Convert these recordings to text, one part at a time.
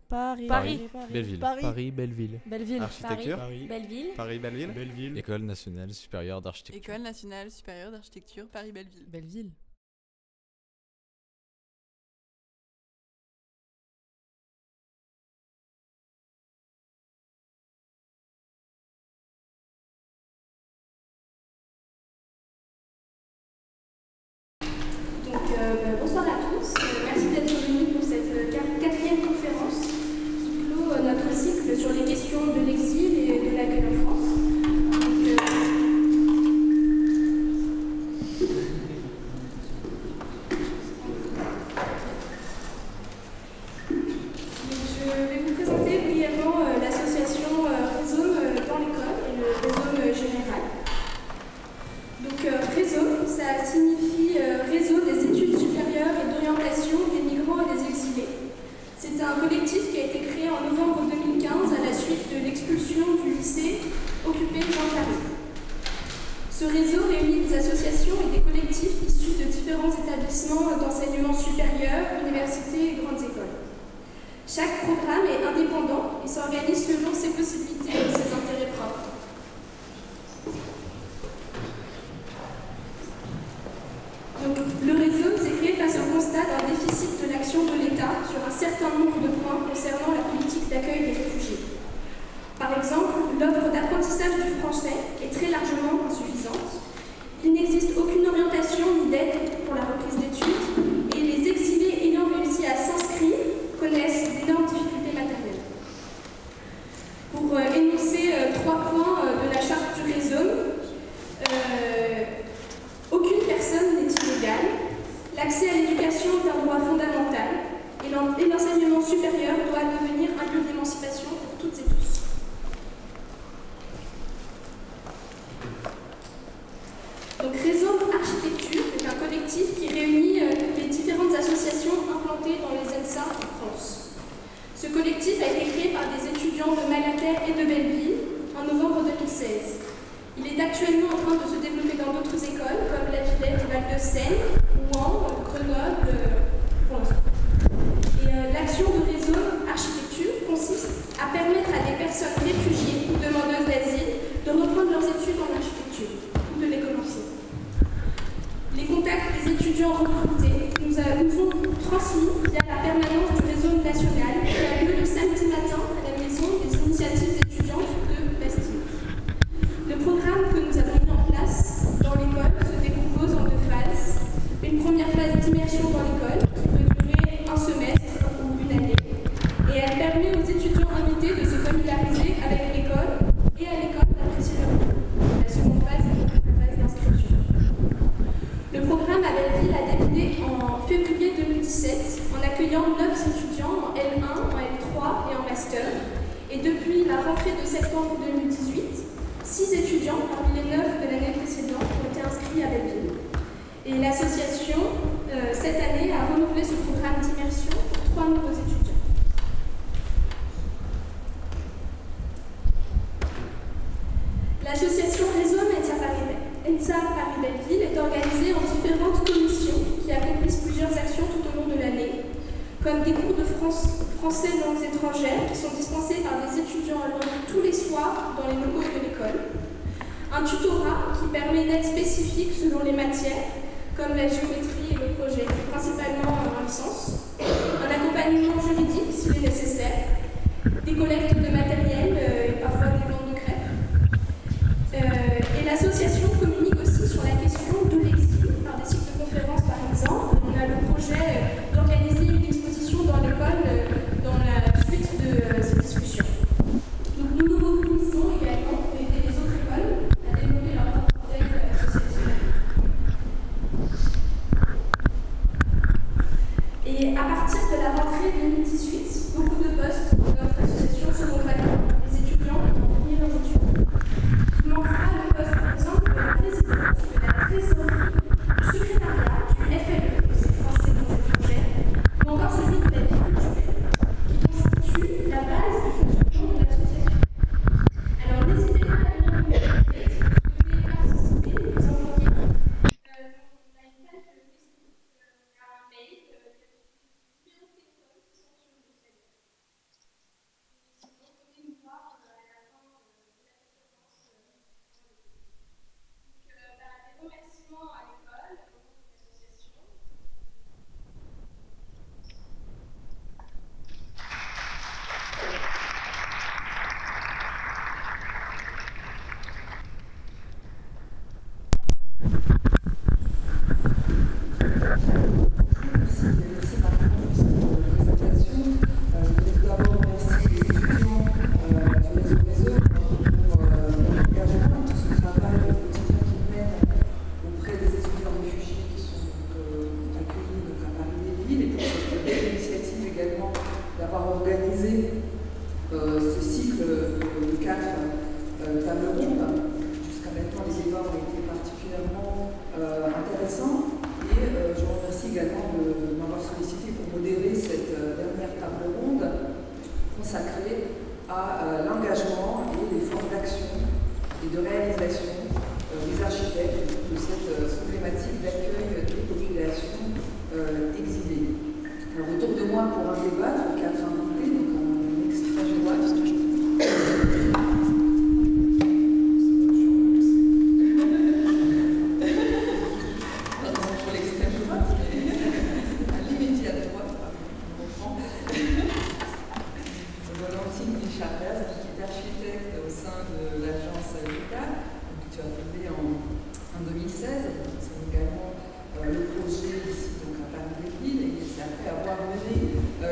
Paris. Paris. Belleville. Paris, Belleville. Belleville. Architecture. Paris. Belleville. Paris-Belleville. Belleville. École nationale supérieure d'architecture. École nationale supérieure d'architecture Paris-Belleville. Belleville. Bonsoir à tous, merci d'être venus pour cette quatrième conférence qui clôt notre cycle sur les questions de l'exil et de l'accueil en France. Je vais vous présenter brièvement l'association Rhizome dans l'école et le Rhizome général. Donc Rhizome, ça signifie Réseau des études supérieures et d'orientation des migrants et des exilés. C'est un collectif qui a été créé en novembre 2015 à la suite de l'expulsion du lycée occupé Jean Carré. Ce réseau réunit des associations et des collectifs issus de différents établissements d'enseignement supérieur, universités et grandes écoles. Chaque programme est indépendant et s'organise selon ses possibilités et ses intérêts propres. Donc, le réseau s'est créé face au constat d'un déficit de l'action de l'État sur un certain nombre de points concernant la politique d'accueil des réfugiés. Par exemple, l'offre d'apprentissage du français est très largement insuffisante. Il n'existe aucune orientation ni d'aide pour la reprise d'études et les exilés ayant réussi à s'inscrire connaissent d'énormes difficultés matérielles. Pour énoncer 3 points de la charte du réseau, aucune personne n'est illégale, l'accès à l'éducation est un droit fondamental et l'enseignement supérieur doit devenir un lieu d'émancipation pour toutes et tous. Donc Réseau Architecture est un collectif qui réunit les différentes associations implantées dans les ENSA en France. Ce collectif a été créé par des étudiants de Malaquais et de Belleville en novembre 2016. Il est actuellement en train de se développer dans d'autres écoles comme la Villette et Val-de-Seine, Rouen, Grenoble, pour l'instant. Et l'action de Réseau Architecture consiste à permettre à des personnes réfugiées ou demandeuses d'asile de reprendre leurs études en architecture ou de les commencer. Les contacts des étudiants recrutés nous sont transmis via la permanence du réseau national qui a lieu le samedi matin à la maison des initiatives étudiantes de Bastille. Le programme que nous avons mis en place dans l'école se décompose en 2 phases. Une première phase d'immersion dans l'école qui peut durer un semestre ou une année et elle permet aux étudiants invités de se familiariser avec l'école et à l'école d'apprécier leur vie. La seconde phase est la phase d'inscription. Le programme à Belleville a débuté en février 2017 en accueillant 9 étudiants en L1, en L3 et en master. Et depuis la rentrée de septembre 2018, 6 étudiants parmi les 9 de l'année précédente ont été inscrits à Belleville. Et l'association, cette année, a renouvelé ce programme d'immersion pour 3 nouveaux étudiants. L'association Réseau ENSA Paris-Belleville est organisée en différentes commissions qui accomplissent plusieurs actions tout au long de l'année, comme des cours de français langues étrangères qui sont dispensés par des étudiants allemands tous les soirs dans les locaux de l'école, un tutorat qui permet une aide spécifique selon les matières, comme la géométrie et le projet, principalement en licence, un accompagnement juridique s'il est nécessaire, des collectes de matériel et parfois des ventes de crêpes. Et l'association communique aussi sur la question de l'exil par des cycles de conférences par exemple. On a le projet d'organiser une exposition dans l'école dans la suite de ces discussions. Donc nous nous mobilisons également pour aider les autres écoles à développer leur propre contexte associatif. Et à partir de la rentrée 2019, à l'engagement et les formes d'action et de réalisation des architectes de cette problématique d'accueil des populations exilées. Alors, autour de moi, pour en débattre, 4 invités, donc en extrême droite.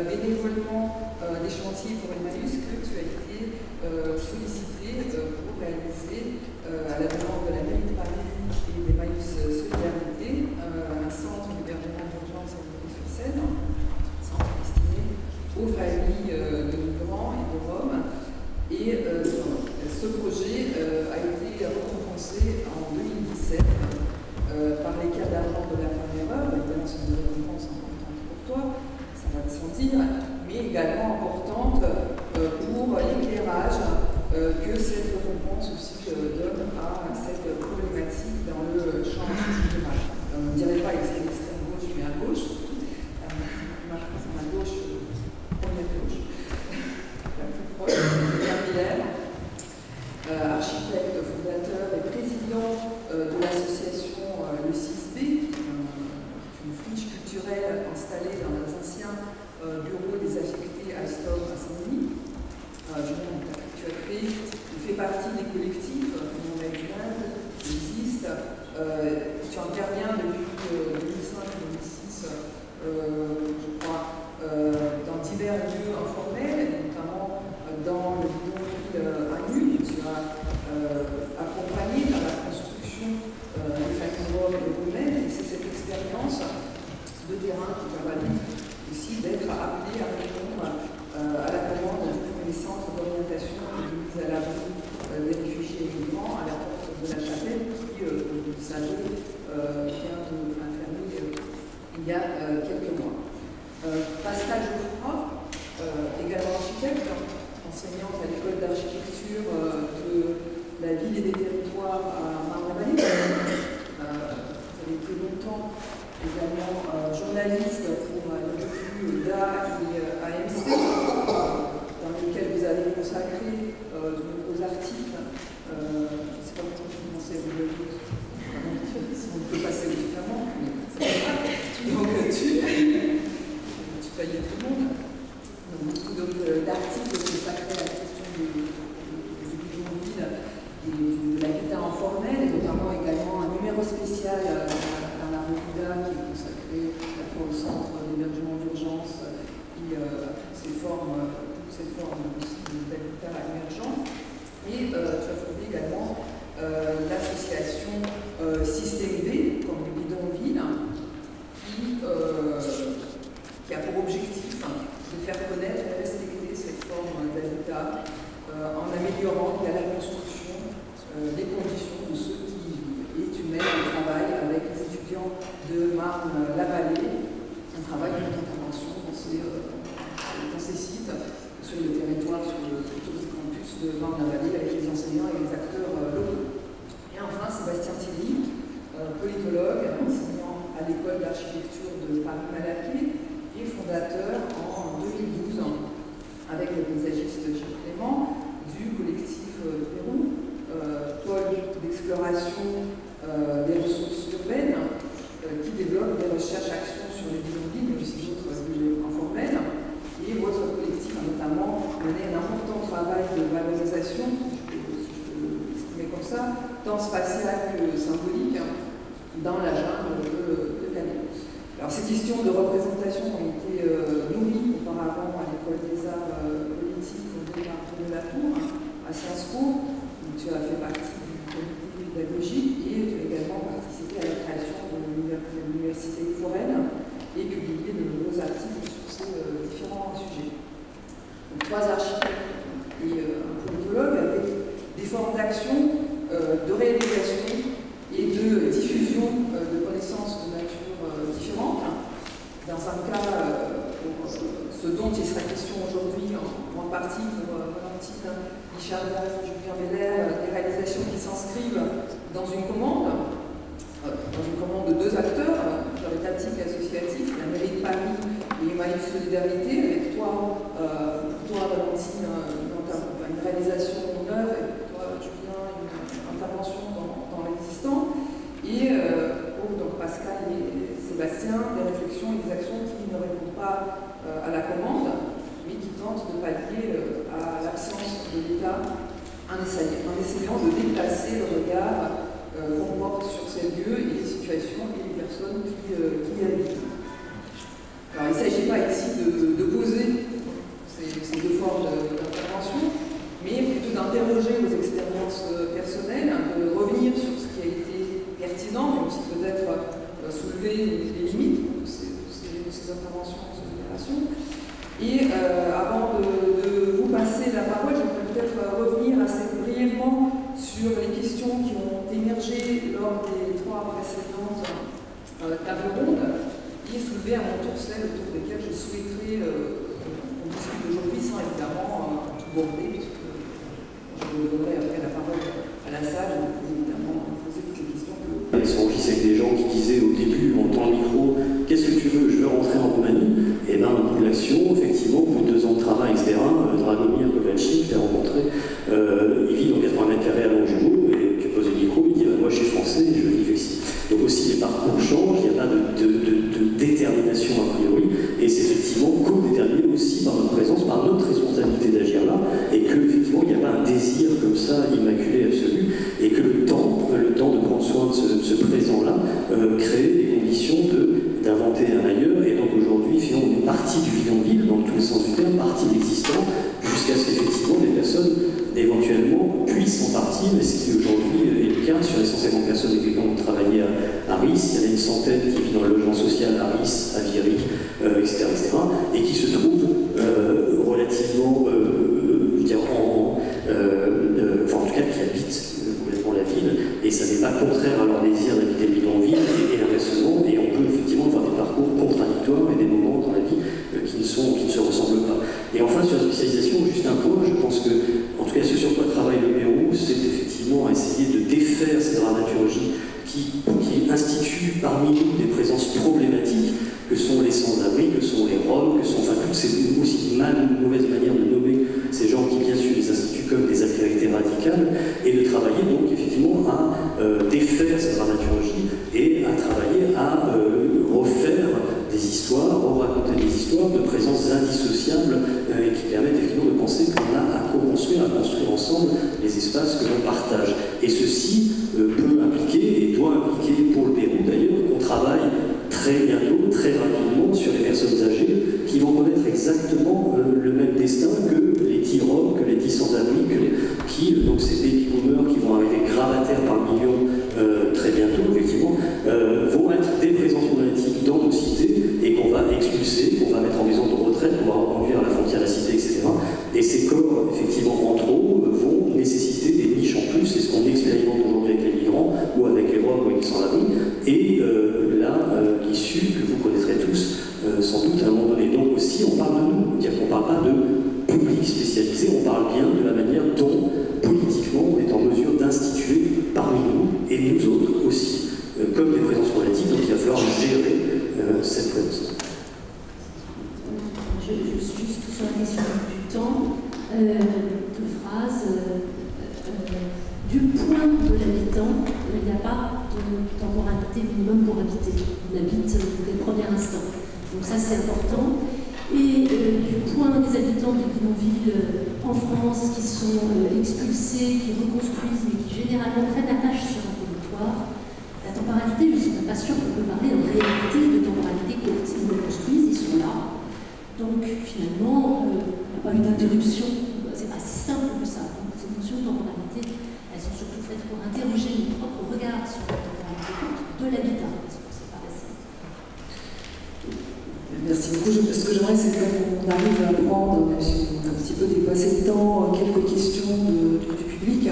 Bénévolement des chantiers pour Emmaüs que tu as été sollicité pour réaliser à la demande de la mairie de Paris et d'Emmaüs Solidarité un centre d'hébergement d'urgence à Vitry-sur-Seine, un centre destiné aux familles de migrants et de Roms. Et ce projet a été récompensé en 2017 par les cas d'argent de la première heure. Évidemment, c'est une récompense importante pour toi, ça va te sentir, mais également importante pour l'éclairage que cette récompense aussi donne à cette problématique dans le champ général. On ne dirait pas extrême gauche, mais à gauche. Moi, je pense à gauche, première gauche, la plus proche, Pierre Miller, architecte, fondateur et président de l'association Le 6B, une friche culturelle installée dans les anciens bureaux désaffectés à Alstom à Saint-Denis. Tu as créé, tu fais partie des collectifs, comme on l'a dit, qui existent. Tu interviens depuis 2005-2006, je crois, dans divers lieux informels, notamment dans le bidonville à Nu. Tu as accompagné dans la construction des familles roms et roumaines, et c'est cette expérience de terrain qui va permettre aussi d'être appelé à répondre à la commande du premier centre d'orientation et de mise à l'abri des réfugiés et migrants à la porte de la Chapelle, qui, vous le savez, vient de fermer il y a quelques mois. Pascal Geoffroy, également architecte, enseignante à l'école d'architecture de la ville et des territoires à Marne-la-Vallée. Vous avez été longtemps également journaliste pour les revues DA et AMC, dans lesquels vous avez consacré de nombreux articles. Je ne sais pas comment commencer à vous le dire, on peut passer différemment, mais c'est pas grave. Donc tu payais tout le monde. Donc, beaucoup d'articles consacrés à la question du bidonville et de l'habitat informel, et notamment également un numéro spécial dans la revue DA qui est consacré à la fois au centre d'hébergement d'urgence et à toutes ces formes d'habitat émergent. Et tu as fondé également l'association Système B, comme le bidonville, qui a pour objectif de faire connaître et respecter cette forme d'habitat en améliorant via la construction les conditions de ceux qui y vivent. Et tu mènes un travail avec les étudiants de Marne-la-Vallée, un travail d'intervention dans ces sites, sur le territoire, sur le campus de Marne-la-Vallée, avec les enseignants et les acteurs locaux. Et enfin, Sébastien Thierry, politologue, enseignant à l'école d'architecture de Paris-Malaquais et fondateur en 2012, avec le paysagiste Gilles Clément, du collectif Pérou, pôle d'exploration des ressources urbaines, qui développe des recherches-actions sur les bidonvilles, mais aussi d'autres lieux informels. Et votre collectif a notamment mené un important travail de valorisation, si je peux l'exprimer comme ça, tant spatial que symbolique, dans la jungle de Calais. Alors, ces questions de représentation ont été nourries auparavant à l'école des arts politiques fondée par René Latour à Sciences Po, où tu as fait partie du comité pédagogique et tu as également participé à la création de l'université foraine et publié de nombreux articles sur ces différents sujets. Donc, 3 architectes et un politologue avec des formes d'action, de réalisation et de diffusion de connaissances de nature différente. Dans un cas ce dont il sera question aujourd'hui, en partie pour Valentine Guichard-Baz, Julien Belair, des réalisations qui s'inscrivent dans une commande de 2 acteurs, caritatifs et associatifs, la mairie de Paris et Maïf Solidarité, avec toi, Valentine, une réalisation neuve, et toi, Julien, une intervention dans l'existant, et donc Pascal et Sébastien, des réflexions et des actions qui ne répondent pas à la commande, mais qui tentent de pallier à l'absence de l'État en essayant de déplacer le regard qu'on porte sur ces lieux et les situations et les personnes qui y habitent. Alors il ne s'agit pas ici de poser ces 2 formes d'intervention, mais plutôt d'interroger vos expériences personnelles, de revenir sur ce qui a été pertinent, mais aussi peut-être soulever les limites de ces interventions, de ces opérations. Et avant de vous passer la parole, j'aimerais peut-être revenir assez brièvement sur les questions qui ont émergé lors des 3 précédentes tables rondes et soulever à mon tour celles autour desquelles je souhaiterais qu'on discute aujourd'hui sans évidemment tout border, puisque je donnerai après la parole à la salle, vous pouvez évidemment poser toutes les questions que vous Ils sont enregistrés avec des gens qui disaient au début, en temps le micro, qu'est-ce que tu veux, je veux rentrer en Roumanie. Et bien, au bout de l'action, effectivement, au bout de 2 ans de travail, etc., Dragomir Kovalchik, je l'ai rencontré, il vit dans 80 mètres carrés à Longjumeau, et tu poses le micro, il dit moi je suis français et je veux vivre ici. Donc aussi les parcours changent, il n'y a pas de détermination a priori, et c'est effectivement co-déterminé aussi par notre présence, par notre responsabilité d'agir là, et que effectivement il n'y a pas un désir comme ça immaculé absolu, et que le temps de prendre soin de ce présent-là crée des conditions d'inventer un ailleurs, et donc aujourd'hui finalement on est parti du bidonville dans tous les sens du terme, parti de l'existant, jusqu'à ce qu'effectivement des personnes éventuellement puissent en partie, mais ce qui aujourd'hui est le cas sur les 150 personnes avec lesquelles on travaillait à Ris, il y en a une centaine qui vit dans le logement social à Ris, à Viry, etc., et qui se trouvent relativement, je veux dire, enfin en tout cas qui habitent complètement la ville, et ça n'est pas contraire à leur désir d'habiter le bidonville, et inversement, et on peut effectivement avoir des parcours contradictoires et des moments dans la vie qui ne se ressemblent pas. Et enfin, sur la spécialisation, juste un point, je pense que, en tout cas, ce sur quoi travaille le Pérou, c'est effectivement essayer de défaire ces dramaturgies qui instituent parmi nous des présences problématiques, que sont les sans-abri, que sont les Roms, que sont toutes ces aussi mauvaises manières de nommer ces gens qui, bien sûr, les instituent comme des altérités radicales, et de travailler donc effectivement à défaire cette dramaturgie et à travailler à refaire des histoires, raconter des histoires de présences indissociables et qui permettent effectivement de penser qu'on a à co-construire, à construire ensemble les espaces que l'on partage. Et ceci peut impliquer, et doit impliquer pour le Pérou d'ailleurs, qu'on travaille très bientôt, très rapidement sur les personnes âgées qui vont connaître exactement le même destin que les 10 Roms, que les 10 sans-abri, donc ces baby boomers qui vont arriver gravataires par millions très bientôt, effectivement, vont être des présences problématiques dans nos cités et qu'on va expulser, qu'on va mettre en maison de retraite, qu'on va reconduire à la frontière de la cité, etc. Et ces corps, effectivement, entre eux, vont nécessiter des niches en plus, c'est ce qu'on expérimente aujourd'hui avec les migrants ou avec les Roms ou avec les sans-abri. Et là, l'issue que vous connaîtrez tous, sans doute à un moment donné. Donc aussi, on parle de nous, c'est-à-dire qu'on ne parle pas de public spécialisé, on parle bien de la manière dont, politiquement, on est en mesure d'instituer parmi nous, et nous autres aussi, comme des présences politiques, donc il va falloir gérer cette présence. Juste sur la question du temps, 2 phrases. Du point de l'habitant, il n'y a pas de temporalité minimum pour habiter. On habite dès le premier instant. Donc ça, c'est important. Et du point des habitants des bidonvilles en France qui sont expulsés, qui reconstruisent, mais qui généralement prennent attache sur un territoire, la temporalité, je ne suis pas sûre qu'on peut parler en réalité de temporalité courte. Ils reconstruisent, ils sont là. Donc finalement, il n'y a pas eu d'interruption. C'est pas si simple que ça. Donc, ces notions de temporalité, elles sont surtout faites pour interroger notre propre regard sur la temporalité courte de l'habitat. Parce que c'est pas facile. Merci beaucoup. Ce que j'aimerais, c'est qu'on arrive à prendre, même si on a un petit peu dépassé le temps, quelques questions du public.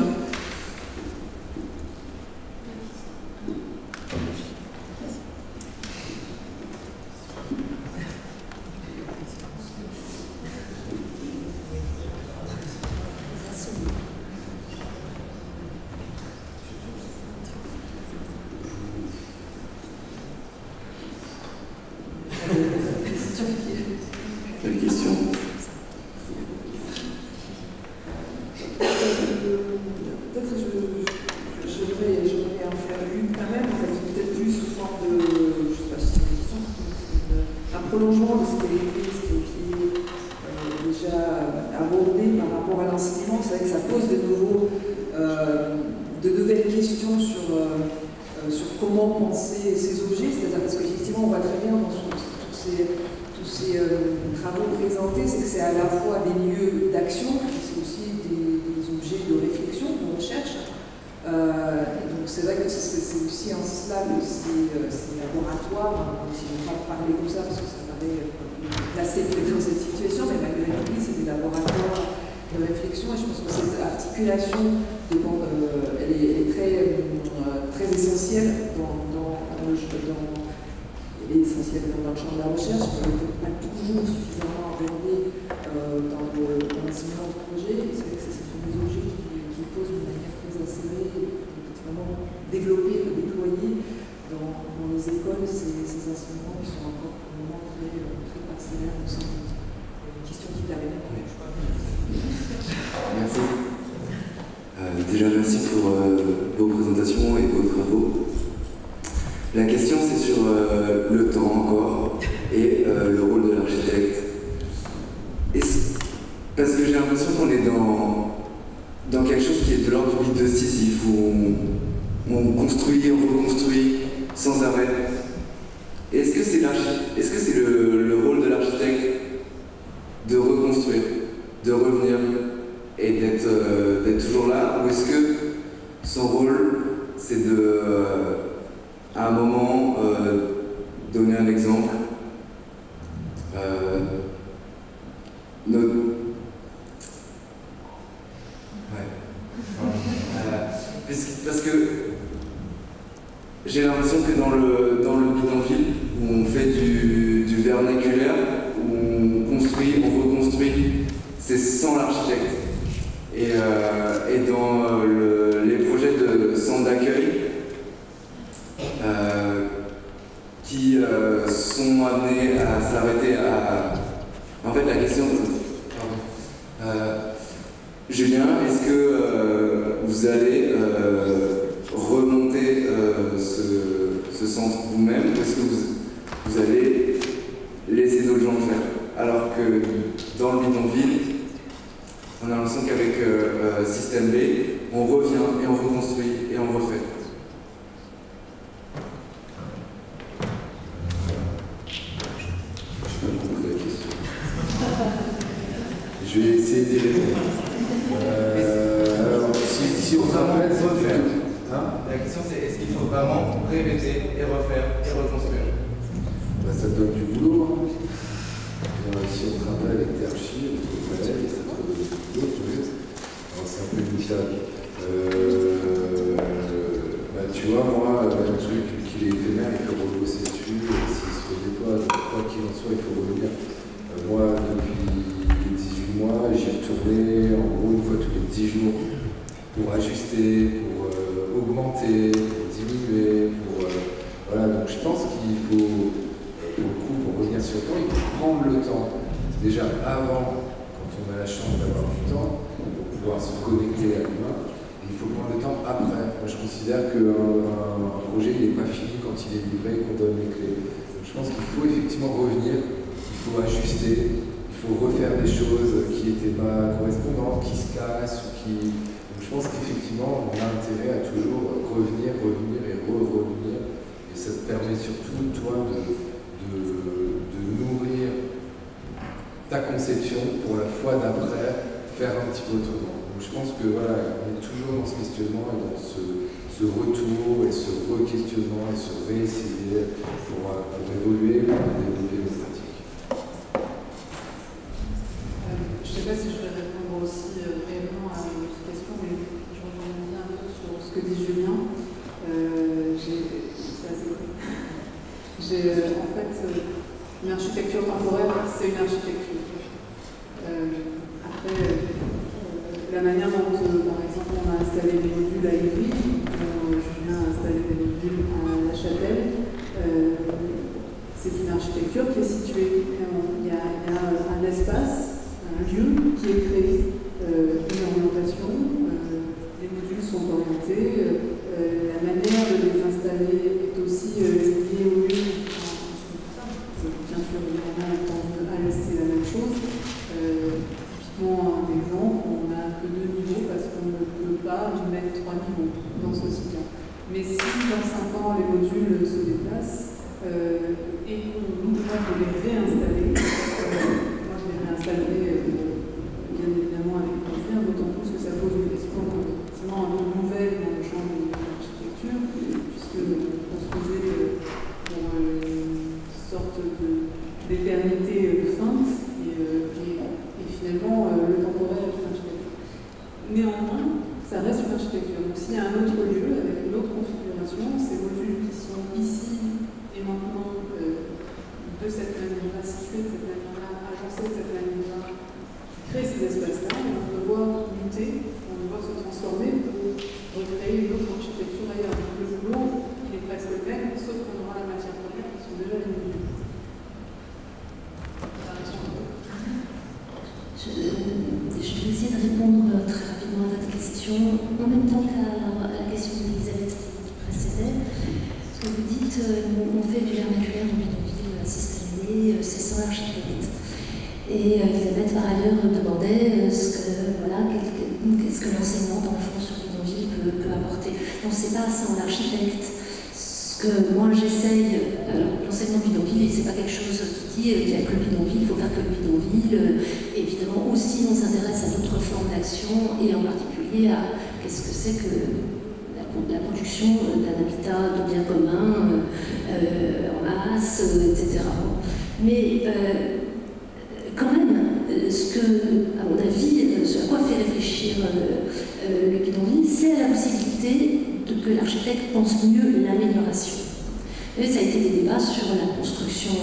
l'intervention. Peut-être j'aimerais en faire une quand même, en fait, peut-être plus sous forme de, je sais pas si c'est une question, un prolongement de ce qui est déjà abordé par rapport à l'enseignement. C'est vrai que ça pose de nouvelles questions sur comment penser ces objets, c'est-à-dire parce qu'effectivement on voit très bien dans tous ces travaux présentés, c'est que c'est à la fois des lieux d'action, c'est aussi des objets de réflexion, de recherche. Donc c'est vrai que c'est aussi en cela que ces laboratoires, si on ne va pas parler comme ça parce que ça paraît placé dans cette situation, mais malgré tout, c'est des laboratoires de réflexion et je pense que cette articulation elle est très essentielle elle est essentielle dans le champ de la recherche, mais elle n'est pas toujours suffisamment abordée dans l'enseignement de projet. C'est vrai que ce sont des objets qui posent d'une manière très acérée et vraiment développer, déployer dans les écoles ces enseignements qui sont encore pour le moment très parcellaires. Donc c'est une question qui t'arrive. Merci. Déjà, merci pour vos présentations et vos travaux. La question, c'est sur le temps encore et le rôle de l'architecte. Parce que j'ai l'impression qu'on est dans quelque chose qui est de l'ordre du mythe de Sisyphe, où on construit, on reconstruit sans arrêt. Est-ce que c'est le rôle de l'architecte de reconstruire, de revenir et d'être toujours là, ou est-ce que son rôle c'est de, à un moment, donner un exemple, parce que j'ai l'impression que dans le bidonville, où on fait du vernaculaire, où on construit, on reconstruit, c'est sans l'architecte. Et dans les projets de centres d'accueil qui sont amenés à s'arrêter à... En fait, la question... Julien, est-ce que vous allez remonter ce centre vous-même, ou est-ce que vous allez laisser d'autres gens le faire? Alors que dans le bidonville, on a l'impression qu'avec Système B, on revient et on reconstruit et on refait. Je n'ai pas compris la question. Je vais essayer d'y répondre. Alors, si on s'arrête, refaire. La question c'est, est-ce qu'il faut vraiment répéter et refaire et reconstruire? Ça donne du boulot. Si on travaille avec des archives, ça donne du boulot. C'est un peu limité. Tu vois, moi, le truc qu'il est éphémère, il faut rebosser dessus. S'il se redéploie, quoi qu'il en soit, il faut revenir. Moi, depuis 18 mois, j'y retourné en gros une fois tous les 10 jours pour ajuster, pour augmenter, pour diminuer. Voilà, donc je pense qu'il faut, pour le coup, pour revenir sur le temps, il faut prendre le temps. Déjà avant, quand on a la chance d'avoir du temps, pour pouvoir se connecter à l'humain. Il faut prendre le temps après. Moi, je considère qu'un projet n'est pas fini quand il est livré et qu'on donne les clés. Donc, je pense qu'il faut effectivement revenir, il faut ajuster, il faut refaire des choses qui n'étaient pas correspondantes, qui se cassent. Donc, je pense qu'effectivement, on a intérêt à toujours revenir et revenir. Et ça te permet surtout, toi, de nourrir ta conception pour la fois d'après, faire un petit peu autrement. Donc je pense que voilà, on est toujours dans ce questionnement et dans ce retour et ce re-questionnement et ce réessayer pour évoluer, pour développer nos pratiques. Je ne sais pas si je vais répondre aussi réellement à votre question, mais je reviens bien un peu sur ce que dit Julien. C'est assez cool. En fait, une architecture temporaire, c'est une architecture. Après, la manière dont, par exemple, on a installé des modules à Ivry, Julien a installé des modules à La Chapelle, c'est une architecture qui est située. Il y a un espace, un lieu qui est créé, une orientation, les modules sont orientés, la manière de les installer est aussi liée au lieu. Bien sûr, évidemment, à laisser la même chose. Typiquement, un exemple, on n'a que 2 niveaux parce qu'on ne peut pas mettre 3 niveaux dans ce site-là. Mais si dans 5 ans les modules se déplacent et qu'on nous demande de les réinstaller, moi je les réinstallerai bien évidemment avec plaisir, d'autant plus que ça pose une question effectivement un peu nouvelle dans le champ de l'architecture, puisque vous construisez pour une sorte d'éternité feinte et finalement le temporaire est une architecture. Néanmoins, ça reste une architecture. Donc s'il y a un autre lieu avec une autre configuration, ces modules qui sont ici et maintenant de cette manière-là, situés de cette manière-là, agencés de cette manière-là, qui créent ces espaces-là, on va devoir muter, on va devoir se transformer pour recréer une autre architecture ailleurs. Donc le boulot, il est presque le même, sauf qu'on aura la matière première qui sont déjà les modules. Je vais essayer de répondre très rapidement à votre question, en même temps qu'à la question d'Elisabeth qui précédait. Ce que vous dites, on fait du vernaculaire en bidonville systémé, c'est sans l'architecte. Et Elisabeth, par ailleurs, demandait qu'est-ce que l'enseignement dans le fond sur bidonville peut apporter. Non, c'est pas sans l'architecte. Ce que moi j'essaye, l'enseignement bidonville, c'est pas quelque chose qui dit qu'il n'y a que le bidonville, il faut faire que le bidonville. Évidemment, aussi, on s'intéresse à d'autres formes d'action et en particulier à qu'est-ce que c'est que la production d'un habitat de bien commun en masse, etc. Mais quand même, ce que, à mon avis, ce à quoi fait réfléchir le bidonville, c'est la possibilité que l'architecte pense mieux l'amélioration. Ça a été des débats sur la construction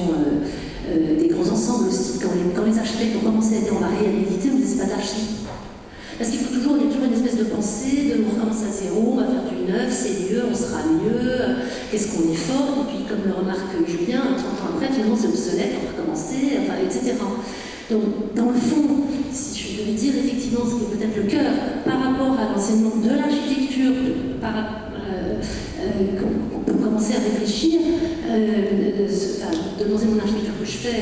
des grands ensembles aussi. Quand les architectes ont commencé à dire on va réhabiliter, on ne disait pas d'archi. Parce qu'il y a toujours une espèce de pensée de on recommence à zéro, on va faire du neuf, c'est mieux, on sera mieux, qu'est-ce qu'on est fort, et puis comme le remarque Julien, 30 ans après, finalement c'est obsolète, on va recommencer, enfin, etc. Donc, dans le fond, si je devais dire effectivement ce qui est peut-être le cœur par rapport à l'enseignement de l'architecture, qu'on peut commencer à réfléchir, de l'enseignement d'architecture que je fais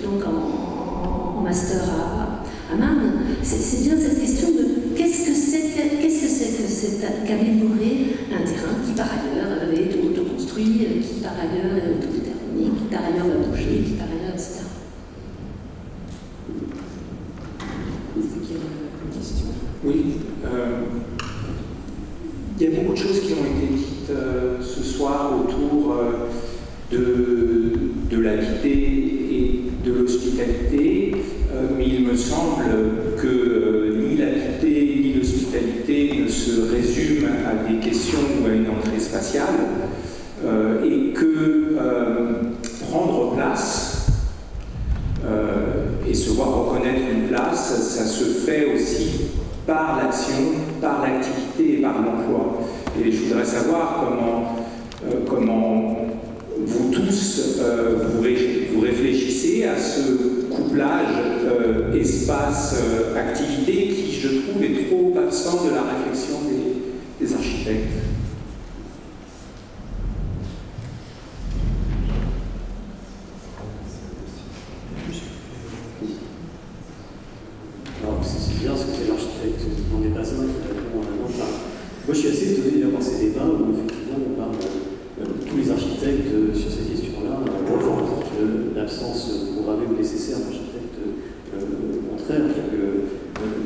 donc en master à Marne, c'est bien cette question de qu'est-ce que c'est qu'améliorer un terrain qui par ailleurs est autoconstruit, qui par ailleurs est autodéterminé, qui par ailleurs va bouger, qui par ailleurs, etc. Oui, il y a beaucoup de choses qui ont été dites ce soir autour de l'habité et de l'hospitalité, mais il me semble que ni l'habité ni l'hospitalité ne se résument à des questions ou à une entrée spatiale, et que prendre place et se voir reconnaître une place, ça se fait aussi par l'action, par l'activité et par l'emploi. Et je voudrais savoir comment vous tous, vous réfléchissez à ce couplage espace-activité qui, je trouve, est trop absent de la réflexion des architectes. C'est bien ce que fait l'architecte, il n'en est pas un qui répond à un autre. Moi je suis assez étonné d'avoir ces débats où effectivement on parle, tous les architectes sur ces questions-là revendiquent l'absence programmée ou nécessaire d'architecte. Au contraire,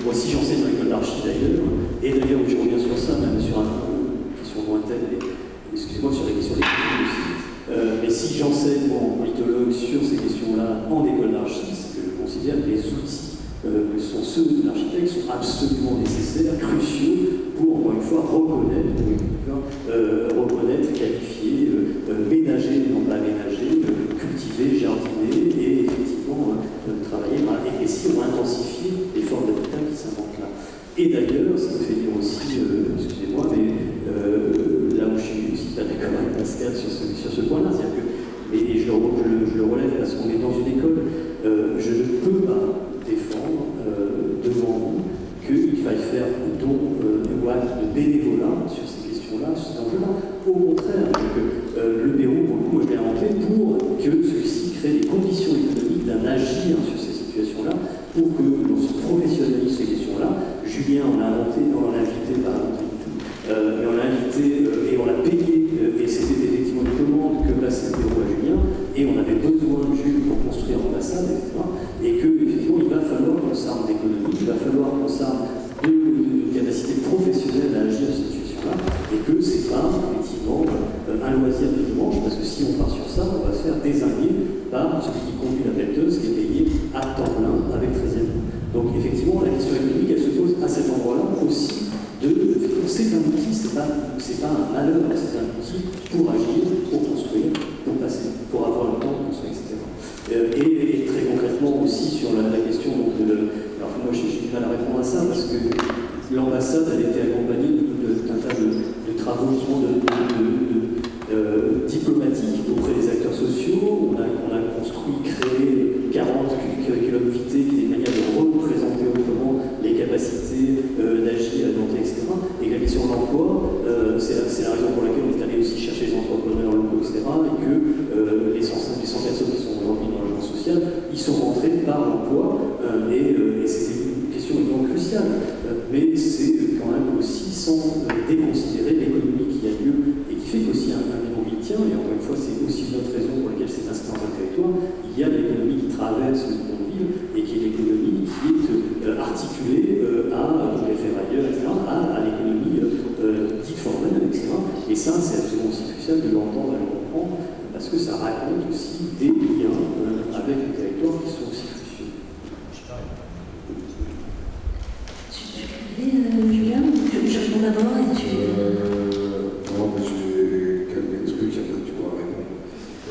moi si j'enseigne dans l'école d'archi d'ailleurs, et d'ailleurs je reviens sur ça, même sur une question lointaine, excusez-moi sur les questions d'écologie aussi, mais si j'enseigne en politologue sur ces questions-là en école d'archi, c'est que je considère que les outils sont ceux de l'architecte sont absolument nécessaires, cruciaux pour, encore une fois, reconnaître, qualifier, ménager, non pas aménager, cultiver, jardiner et effectivement travailler. Et si on intensifie les formes d'habitat qui s'inventent là. Et d'ailleurs, ça me fait dire aussi, excusez-moi, mais là où je suis aussi pas d'accord avec Pascal sur ce point-là, c'est-à-dire que, et je le relève parce qu'on est dans une école je ne peux pas défendre devant vous qu'il faille faire don ou acte de bénévolat sur ces questions-là, sur ces enjeux-là. Au contraire, le Pérou, pour le coup, je l'ai inventé pour que celui-ci crée des conditions économiques d'un agir sur ces situations-là, pour que l'on se professionnalise ces questions-là. Julien, on l'a inventé, on l'a invité, pas inventé du tout, mais on l'a invité et on l'a payé, et c'était effectivement une commande que passait le Pérou à Julien, et on avait besoin de Jules pour construire l'ambassade, etc. Et qu'effectivement, il va falloir qu'on s'arme d'économie, il va falloir qu'on s'arme d'une capacité professionnelle à agir sur cette situation-là, et que c'est pas effectivement un loisir du dimanche, parce que si on part sur ça, on va se faire désigner par celui qui conduit la pelleteuse, qui est payé à temps plein avec 13e. Donc effectivement, la question économique, elle se pose à cet endroit-là aussi. C'est un outil, c'est pas un malheur, c'est un outil pour agir, pour construire, pour passer, pour avoir le temps de construire, etc. Et très concrètement aussi sur la question, alors moi j'ai du mal à répondre à ça parce que l'ambassade elle était accompagnée d'un tas de travaux diplomatiques auprès des acteurs sociaux. On a construit, créé 40 curriculum vitae qui est une manière de représenter autrement les capacités d'agir, d'augmenter, etc. Et la question de l'emploi, c'est la raison pour laquelle on est allé aussi chercher les entrepreneurs locaux, etc. Et que les 100 personnes qui sont aujourd'hui dans le logement social, ils sont rentrés par l'emploi, et c'était une question évidemment cruciale. Mais c'est quand même aussi sans déconsidérer l'économie qui a lieu et qui fait qu'aussi un niveau il tient, et encore une fois, c'est aussi une autre raison pour laquelle c'est inscrit dans un territoire. Il y a l'économie qui traverse le ville et qui est l'économie qui est articulée à les ferrailleurs, etc., à l'économie dite formelle, etc. Et ça, c'est absolument aussi crucial de l'entendre et de le comprendre, parce que ça raconte aussi des liens avec les territoires qui sont aussi cruciaux. Julien, je réponds d'abord et tu... Non, mais je vais calmer le truc, après tu pourras répondre.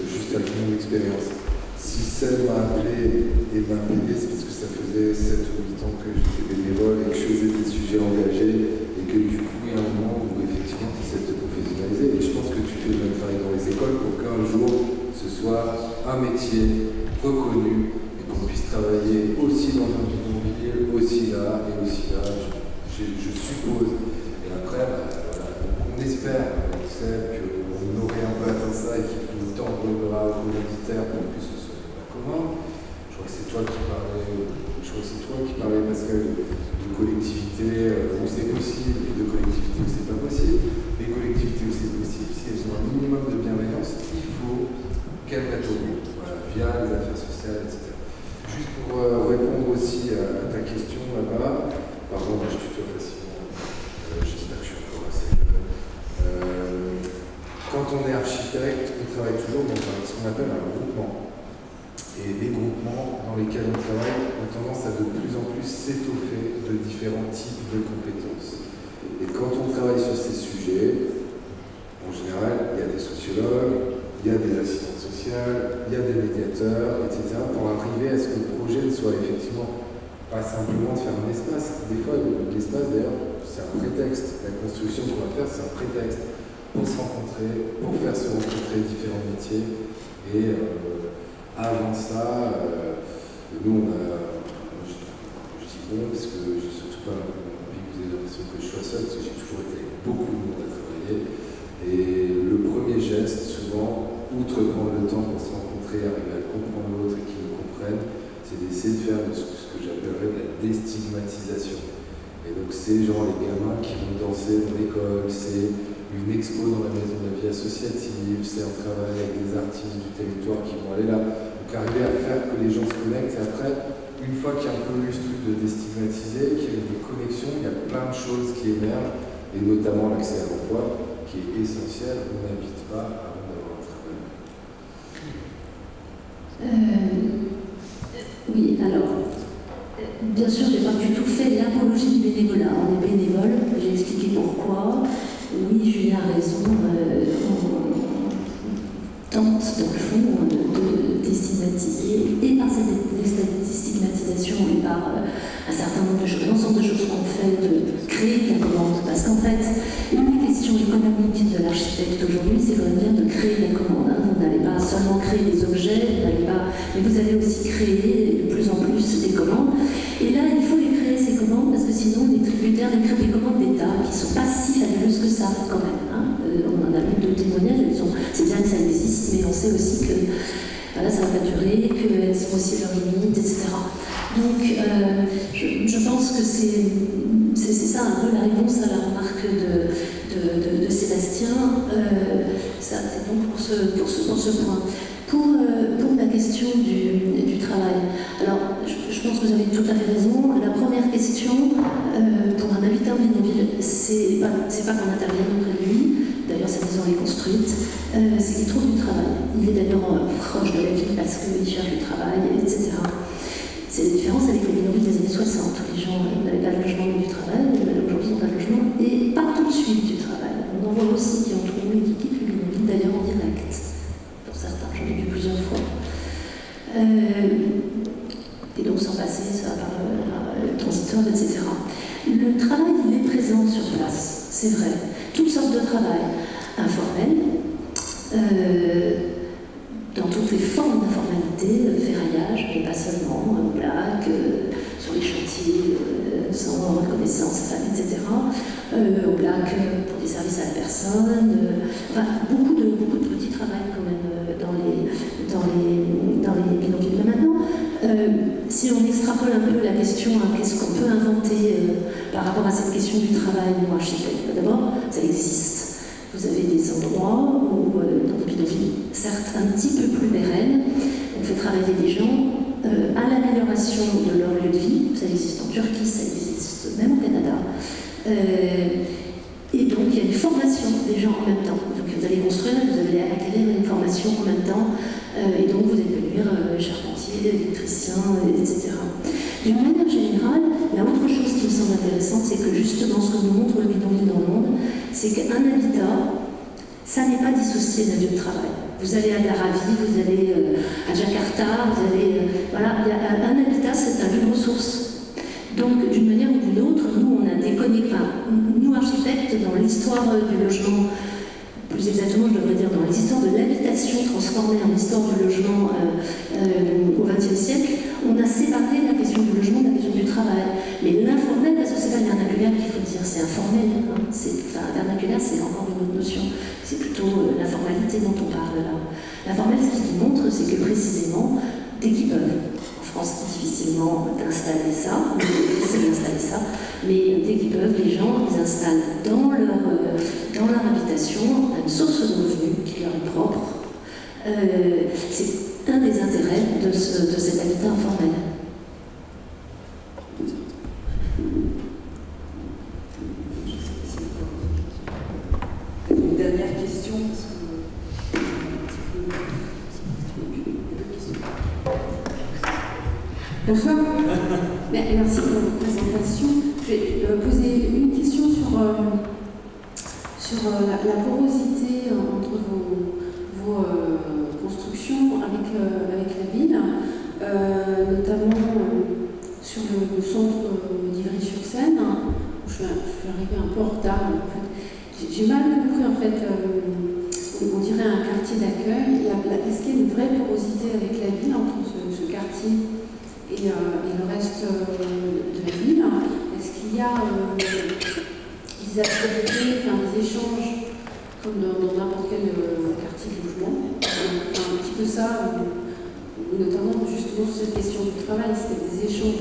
Juste avec mon expérience. Si celle m'a appelé et m'a aidé, c'est parce que ça faisait 7 ou 8 ans que j'étais bénévole et que je faisais des sujets engagés et que du coup, il y a un moment où effectivement tu essaies de te professionnaliser. Et je pense que tu fais le même travail dans les écoles pour qu'un jour ce soit un métier reconnu et qu'on puisse travailler aussi dans un bidonville, aussi là et aussi là. Je suppose. Et après, voilà, on espère, qu'on aurait un peu atteint ça et qu'il faut tendre le bras commanditaire pour que ce soit commun. Je crois que c'est toi qui parlais, Pascal, de collectivité où c'est possible et de collectivité où c'est pas possible. Les collectivités où c'est possible, si elles ont un minimum de bienveillance, il faut qu'elles mettent au bout, voilà, via les affaires sociales, etc. Juste pour répondre aussi à ta question là-bas, pardon, je tutoie facilement, j'espère que je suis encore assez jeune. Quand on est architecte, on travaille toujours dans ce qu'on appelle un groupement. Et les groupements dans lesquels on travaille ont tendance à de plus en plus s'étoffer de différents types de compétences. Et quand on travaille sur ces sujets, en général, il y a des sociologues, il y a des assistantes sociales, il y a des médiateurs, etc., pour arriver à ce que le projet ne soit effectivement pas simplement de faire un espace. Des fois, l'espace, d'ailleurs, c'est un prétexte. La construction qu'on va faire, c'est un prétexte pour se rencontrer, pour faire se rencontrer différents métiers. Et avant ça, nous, je dis bon, parce que je n'ai surtout pas envie que vous ayez l'impression que je sois seul, parce que j'ai toujours été avec beaucoup de monde à travailler. Et le premier geste, souvent, outre prendre le temps pour se rencontrer, arriver à comprendre l'autre et qu'il nous comprenne, c'est d'essayer de faire de ce que j'appellerais de la déstigmatisation. Et donc c'est genre les gamins qui vont danser dans l'école, c'est une expo dans la maison de la vie associative, c'est un travail avec des artistes du territoire qui vont aller là. Donc arriver à faire que les gens se connectent, et après, une fois qu'il y a un peu eu ce truc de déstigmatiser, qu'il y a des connexions, il y a plein de choses qui émergent, et notamment l'accès à l'emploi, qui est essentiel. On n'habite pas avant d'avoir un travail. Oui, alors, bien sûr, je n'ai pas du tout fait l'apologie du bénévolat. On est bénévole, j'ai expliqué pourquoi. Oui, Julien a raison, on tente, dans le fond, de déstigmatiser, et par cette déstigmatisation et par un certain nombre de choses, l'ensemble de choses qu'on fait, de créer de la commande. Parce qu'en fait, une des questions économiques de l'architecte aujourd'hui, c'est quand même bien de créer la commande. Vous n'allez pas seulement créer des objets, mais vous allez aussi créer de plus sinon on est tributaire des commandes d'État qui ne sont pas si fabuleuses que ça quand même. Hein. On en a eu deux témoignages, c'est bien que ça existe, mais on sait aussi que voilà, ça ne va pas durer, qu'elles sont aussi leurs limites, etc. Donc je pense que c'est ça un peu la réponse à la remarque de Sébastien. C'est donc pour ce point. Pour la question du travail, alors je pense que vous avez tout à fait raison. La première question pour un habitant bidonville, c'est pas qu'on intervienne auprès de lui, d'ailleurs sa maison est construite, c'est qu'il trouve du travail. Il est d'ailleurs proche de la ville parce qu'il cherche du travail, etc. C'est la différence avec les bidonvilles des années 60. Les gens n'avaient pas de logement mais du travail, aujourd'hui ils n'ont pas de logement et pas tout de suite du travail. On en voit aussi qui ont trouvé et qui quittent le bidonville d'ailleurs en direct. Certains, j'en ai vu plusieurs fois. Et donc sans passer ça par le transiteur, etc. Le travail, il est présent sur place, c'est vrai. Toutes sortes de travail. Informel, dans toutes les formes d'informalité, ferraillage, mais pas seulement, blague, sur les chantiers, sans reconnaissance, etc. Blague pour des services à la personne, enfin beaucoup de petits travail quand même dans les bidonvilles. Mais maintenant, si on extrapole un peu la question à qu'est-ce qu'on peut inventer par rapport à cette question du travail ou architecte, d'abord, ça existe. Vous avez des endroits où, dans des bidonvilles, certes un petit peu plus pérennes, on fait travailler des gens à l'amélioration de leur lieu de vie. Ça existe en Turquie, ça existe même au Canada. Et donc il y a une formation des gens en même temps. Donc vous allez construire, vous allez acquérir une formation en même temps. Et donc vous allez devenir charpentier, électricien, etc. D'une manière générale, il y a autre chose qui me semble intéressante, c'est que justement ce que nous montre le bidonville dans le monde, c'est qu'un habitat, ça n'est pas dissocié d'un lieu de travail. Vous allez à Dharavi, vous allez à Jakarta, vous allez... voilà, un habitat, c'est un lieu de ressources. Donc, d'une manière ou d'une autre, nous, on a déconnecté, enfin, nous, architectes, dans l'histoire du logement, plus exactement, je devrais dire, dans l'histoire de l'habitation transformée en histoire du logement au XXe siècle, on a séparé la question du logement de la question du travail. Mais l'informel, parce que c'est pas le vernaculaire qu'il faut dire, c'est informel. Hein, vernaculaire, c'est encore une autre notion. C'est plutôt l'informalité dont on parle là. L'informel, ce qu'il montre, c'est que précisément, dès qu'ils peuvent, en France, difficilement d'installer ça, mais dès qu'ils peuvent, les gens, ils installent dans leur habitation une source de revenus qui leur est propre. C'est un des intérêts de cet habitat informel. Une dernière question. Bonsoir. Merci pour votre présentation. Je vais poser une question sur la porosité entre vos constructions avec la ville, notamment sur le centre d'Ivry-sur-Seine. Je suis arrivée un peu en retard. En fait. J'ai mal compris en fait. On dirait un quartier d'accueil. Est-ce qu'il y a une vraie porosité avec la ville entre ce quartier et le reste de la ville? Est-ce qu'il y a des activités, des échanges comme dans n'importe quel quartier de logement? Un petit peu ça, notamment justement sur cette question du travail, c'est des échanges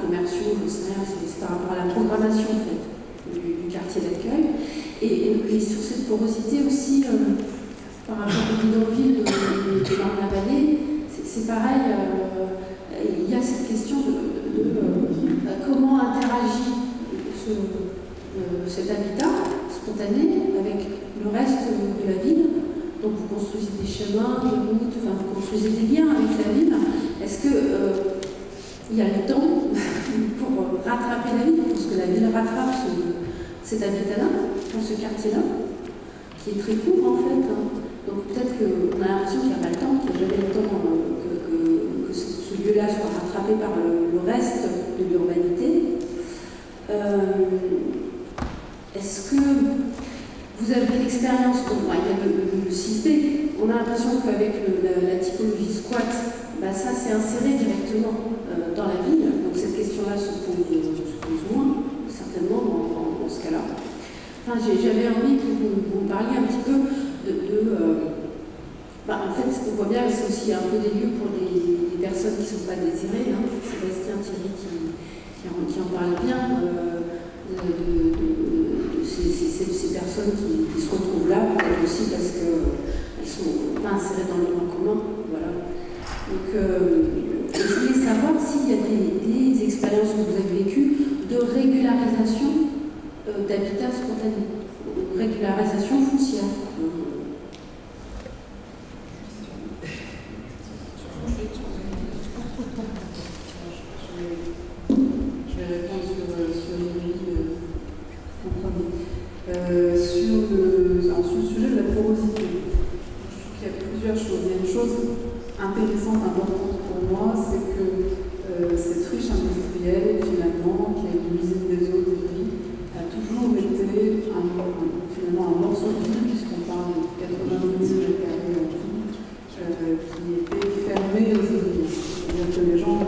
commerciaux, je sais rien, c'est par rapport à la programmation en fait, du quartier d'accueil. Et sur cette porosité aussi, par rapport au bidonville de Marne-la-Vallée, c'est pareil. Il y a cette question de comment interagit cet habitat spontané avec le reste de la ville. Donc vous construisez des chemins, des routes, vous construisez des liens avec la ville. Est-ce que il y a le temps pour rattraper la ville, parce que la ville rattrape cet habitat-là, dans ce quartier-là, qui est très court en fait. Donc peut-être qu'on a l'impression qu'il n'y a pas le temps, qu'il n'y a jamais le temps que ce lieu-là soit rattrapé par le reste de l'urbanité. Est-ce que vous avez l'expérience, il y a le 6B, on a l'impression qu'avec la typologie squat, ça s'est inséré directement dans la ville, donc cette question-là se pose j'avais envie que vous me parliez un petit peu en fait, ce qu'on voit bien, c'est aussi un peu des lieux pour les personnes qui ne sont pas désirées. Hein. Sébastien Thierry qui en parle bien de ces personnes qui se retrouvent là, peut-être aussi parce qu'elles ne sont pas insérées dans le droit commun. Voilà. Donc, je voulais savoir s'il y a des expériences que vous avez vécues de régularisation d'habitat spontané, régularisation foncière. Je vais répondre sur l'IRI en premier. Sur le sujet de la porosité, je trouve qu'il y a plusieurs choses. Il y a une chose intéressante, importante pour moi, c'est que cette friche industrielle, finalement, qui est une usine des eaux d'Ivry, a toujours été finalement un morceau de ville, puisqu'on parle de 82 000 m² en tout, qui était fermé aux Ivry. C'est-à-dire que les gens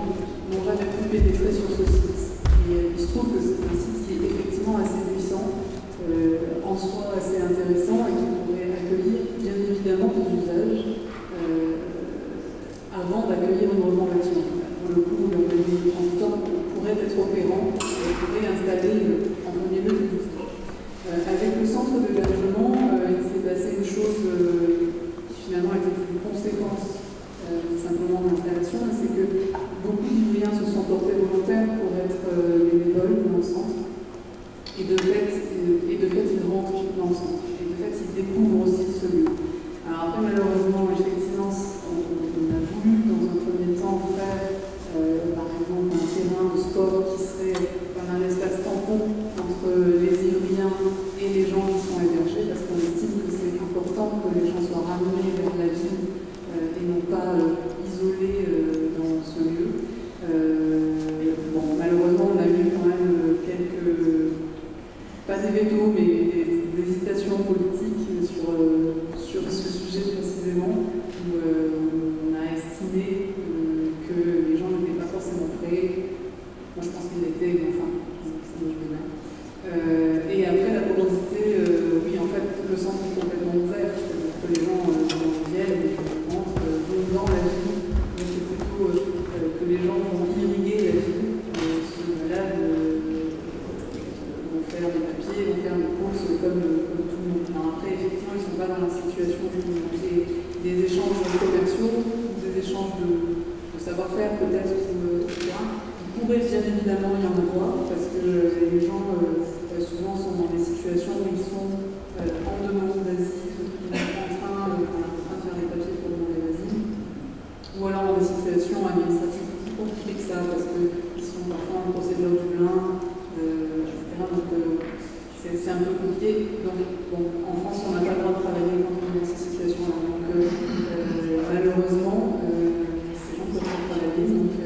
n'ont jamais pu pénétrer sur ce site. Et il se trouve que c'est un site qui est effectivement assez puissant, en soi assez intéressant, et qui pourrait accueillir bien évidemment des usages avant d'accueillir une reconversion. Pour le coup, le transport pourrait être opérant et pourrait installer en premier lieu des usages. Avec le centre d'hébergement, il s'est passé une chose qui finalement était une conséquence simplement de l'installation, c'est que beaucoup d'Ivriens se sont portés volontaires pour être bénévoles dans le centre, et de fait ils rentrent dans le centre, et de fait ils découvrent aussi ce lieu. Alors après, malheureusement, effectivement, on a voulu dans un premier temps faire par exemple un terrain de sport qui serait comme un espace tampon entre les Ivriens et les gens qui sont hébergés, parce qu'on estime que c'est important que les gens soient ramenés vers la ville et non pas isolés dans ce lieu. Malheureusement, on a eu quand même pas des vétos, mais des hésitations politiques sur ce sujet précisément, où on a estimé que les gens n'étaient pas forcément prêts. Moi, je pense qu'ils l'étaient, mais enfin, ça me bien. Et après, la porosité, oui, en fait, le centre est complètement ouvert, c'est-à-dire que les gens viennent et rentrent dans la ville, mais c'est plutôt que les gens vont irriguer la ville, se baladent, vont faire des papiers, vont faire des courses comme tout le monde. Alors après, effectivement, ils ne sont pas dans la situation des échanges commerciaux, des échanges de savoir-faire peut-être, etc. Il pourrait bien évidemment y en avoir, parce que les gens souvent sont dans des situations où ils sont en demande d'asile, en train de faire des papiers pour demander l'asile, ou alors dans des situations administratives plus compliquées que ça, parce qu'ils sont parfois en procédure du lin, etc. Donc c'est un peu compliqué. Donc bon, en France, on n'a pas le droit de travailler quand on est dans ces situations-là. Donc malheureusement, ces gens peuvent pas travailler. Donc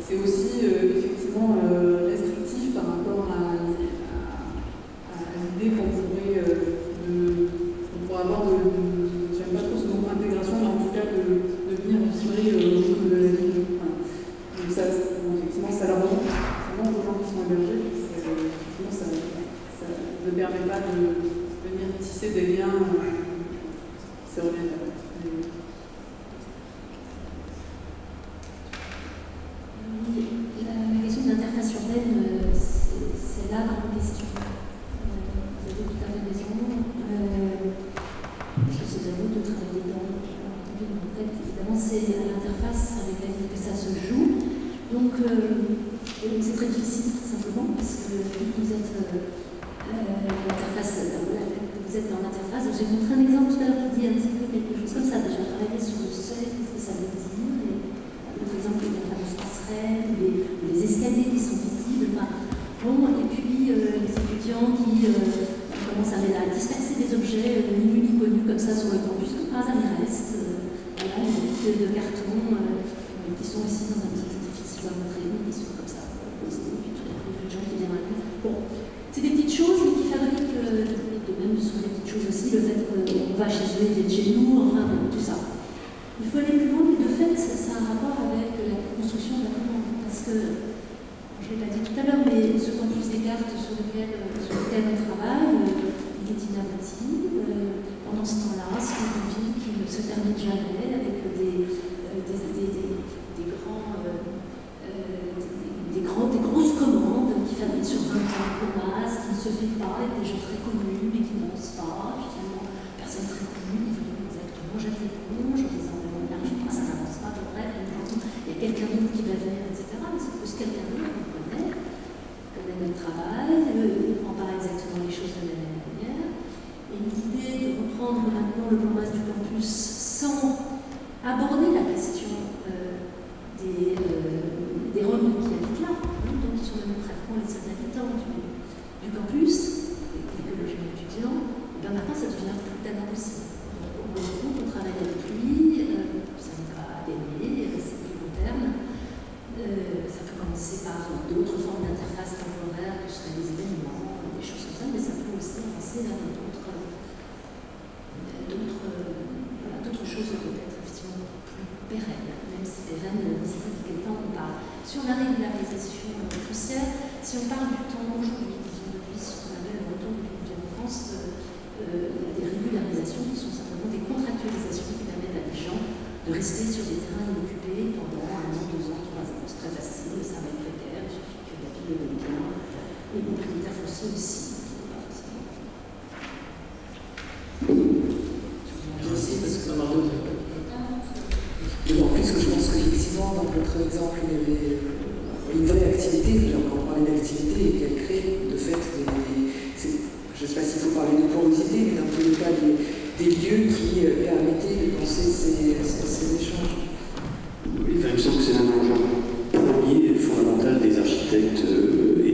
c'est aussi effectivement restrictif par rapport à l'idée qu'on pourrait avoir j'aime pas trop ce mot intégration, mais en tout cas de venir vibrer au rythme de la ville. Voilà. Donc ça, effectivement, ça leur manque aux gens qui sont hébergés. Effectivement, ça ne permet pas de venir tisser des liens. C'est oriental. La question de l'interface urbaine, c'est la grande question. Vous avez tout à fait raison. Je sais à vous de travailler dans en fait, évidemment, c'est à l'interface avec laquelle que ça se joue. Donc, c'est très difficile, tout simplement, parce que vous êtes dans l'interface. J'ai montré un exemple tout à l'heure qui dit un petit peu quelque chose comme ça. Déjà, travailler sur le seuil, qu'est-ce que ça veut dire. Par exemple, il y a la fameuse passerelle, les escaliers qui sont visibles. Et puis les étudiants qui commencent à disperser des objets ni vus ni connus comme ça sur le campus, par hasard il reste. Voilà, des bouts de carton qui sont ici dans un petit édifice, je vais montrer qui sont comme ça, posés, et puis tout à coup, les gens qui viennent à Bon, c'est des petites choses, mais qui fabriquent, de même sur des petites choses aussi, le fait qu'on va chez eux, ils viennent chez nous, enfin, tout ça. Il faut aller plus loin, mais de fait, ça a un rapport avec la construction de la commande, parce que, je ne l'ai pas dit tout à l'heure, mais ce campus des cartes sur lequel on travaille, il est inabouties. Pendant ce temps-là, c'est une ville qui ne se termine jamais, avec des grosses commandes qui fabriquent sur 20 ans pour masse, qui ne se fait pas, avec des gens très connus, mais qui n'osent pas. Finalement, personne très connue, qui veut exactement jette l'éponge en disant on n'arrive pas, ça n'avance pas, pour vrai, il y a quelqu'un d'autre qui va venir, etc. Mais c'est plus quelqu'un d'autre qu'on connaît notre travail, on ne prend pas exactement les choses de la même manière. Et l'idée de reprendre maintenant le plan du campus sans aborder la question des Roms qui habitent là, donc qui sont même pratiquement les seuls habitants du campus, et que logements étudiants, et bien maintenant ça devient plus tellement possible. On travaille avec lui, ça ne va pas aider, c'est du long terme. Ça peut commencer par d'autres formes d'interface temporaire que seraient les événements, des choses comme ça, mais ça peut aussi avancer vers d'autres choses peut-être effectivement plus pérennes, même si pérennes, ne sait pas de quel temps on parle. Sur la régularisation foncière, si on parle du temps aujourd'hui, disons depuis ce qu'on avait le retour du en France, il y a des régularisations qui sont simplement des contractualisations qui permettent à des gens de rester sur des terrains inoccupés pendant 1 an, 2 ans, 3 ans. C'est très facile, ça va être précaire, il suffit que la ville le bien, et les propriétaires fonciers aussi. Merci, parce que d'autant plus que je pense qu'effectivement, dans votre exemple, il y avait une vraie activité, on peut parler d'activité, et qu'elle crée de fait je ne sais pas s'il faut parler de porosité, mais dans tous les cas des lieux qui permettaient de penser ces échanges. Oui, il me semble que c'est un enjeu premier et fondamental des architectes et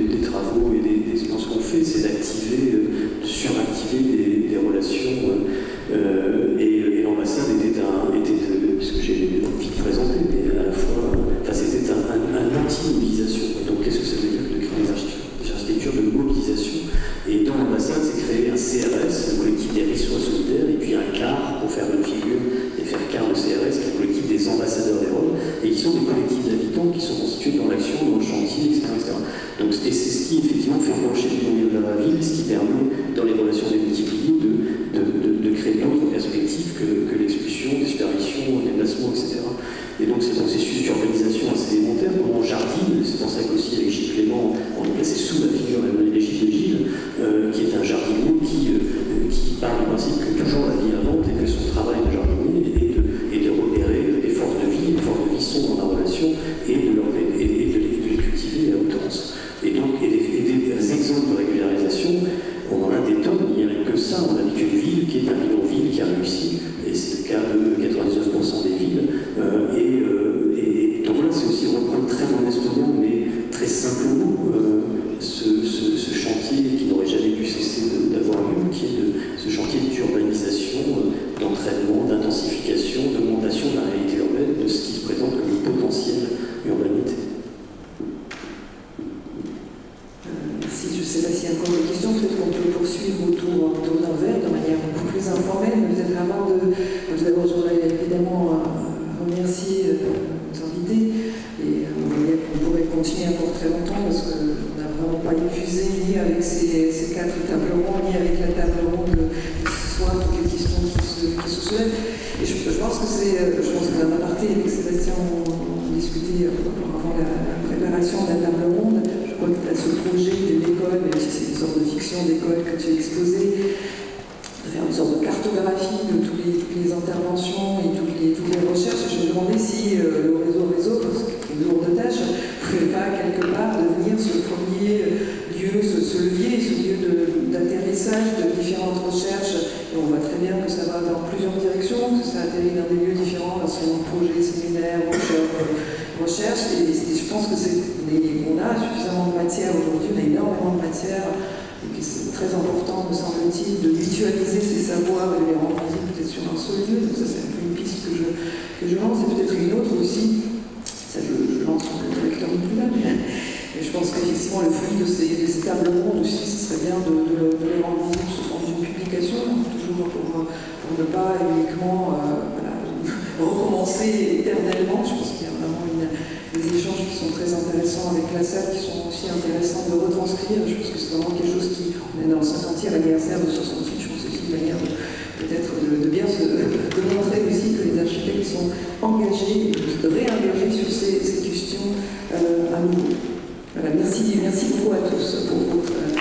des travaux et des expériences qu'on fait, c'est d'activer, de suractiver des relations. Et l'ambassade puisque j'ai envie de présenter, mais à la fois, c'était un anti-mobilisation. Et donc, qu'est-ce que ça veut dire de créer des architectures de mobilisation? Et dans l'ambassade, c'est créer un CRS, le collectif des Rissois solidaires, et puis un CAR, pour faire une figure, et faire CAR de CRS, qui est le collectif des ambassadeurs des Rhônes, et qui sont des collectifs d'habitants qui sont constitués dans l'action, dans le chantier, etc. Donc, et c'est ce qui, effectivement, fait pencher l'économie de la ville, ce qui permet, dans les relations démultipliées, de créer d'autres perspectives que l'expulsion, des supervisions, des déplacements, etc. Et donc, c'est un processus d'urbanisation assez élémentaire, comme on jardine, c'est pour ça qu'aussi, avec Gilles Clément, on est placé sous la figure de Gilles, qui est un jardinier qui part du principe que toujours la vie invente et que son travail de jardinier est de repérer les forces de vie. Les forces de vie sont dans la relation et de les cultiver à outrance. Et donc, des exemples de régularisation, on en a des tonnes, il n'y a que ça. On a dit qu'une ville qui est un bidonville qui a réussi, et c'est le cas de 99% des villes. Et donc voilà, c'est aussi reprendre très modestement, mais très simplement, ce chantier qui n'aurait jamais dû cesser d'avoir lieu, qui est ce chantier d'urbanisation, d'entraînement, d'intensification, d'augmentation de la réalité urbaine, de ce qui se présente comme une potentielle urbanité. Si je ne sais pas s'il y a encore des questions, peut-être qu'on peut poursuivre autour d'un verre de manière beaucoup plus informelle, mais peut-être avant tout d'abord, je voudrais évidemment remercier nos invités, et on pourrait continuer encore très longtemps parce qu'on n'a vraiment pas épuisé ni avec ces 4 tables rondes, ni avec la table ronde ce soir, toutes les questions qui se soulèvent. Et je pense que je pense que dans la partie avec Sébastien, on discutait avant la préparation de la table ronde. Je crois que tu as ce projet de l'école, même si c'est une sorte de fiction d'école que tu as exposé, de faire une sorte de cartographie de toutes les interventions et toutes les recherches. Je me demandais si le réseau, parce que c'est une lourde tâche, ne pouvait pas quelque part devenir ce premier lieu, ce lieu d'atterrissage de différentes recherches. Et on voit très bien que ça va dans plusieurs directions, que ça atterrit dans des lieux différents, parce qu'on a projet, séminaire, recherche. Et je pense que on a suffisamment de matière aujourd'hui, on a énormément de matière. Et que c'est très important, me semble-t-il, de mutualiser ces savoirs et de les rendre peut-être sur un seul lieu. Donc ça, c'est un peu une piste que je lance. Et peut-être une autre aussi, ça je lance en tant que lecteur non plus là, mais je pense qu'effectivement, le fruit de ces tables rondes aussi, ce serait bien de les rendre visibles sous forme d'une publication, toujours pour ne pas uniquement recommencer éternellement. Je pense qu'il y a vraiment des échanges qui sont très intéressants avec la salle qui sont aussi intéressantes de retranscrire. Je pense que c'est vraiment quelque chose qui, on est dans le 50e anniversaire de 68, je pense aussi une manière peut-être de bien de montrer aussi que les architectes sont engagés, de réengager sur ces questions à nouveau. Voilà, merci beaucoup à tous pour votre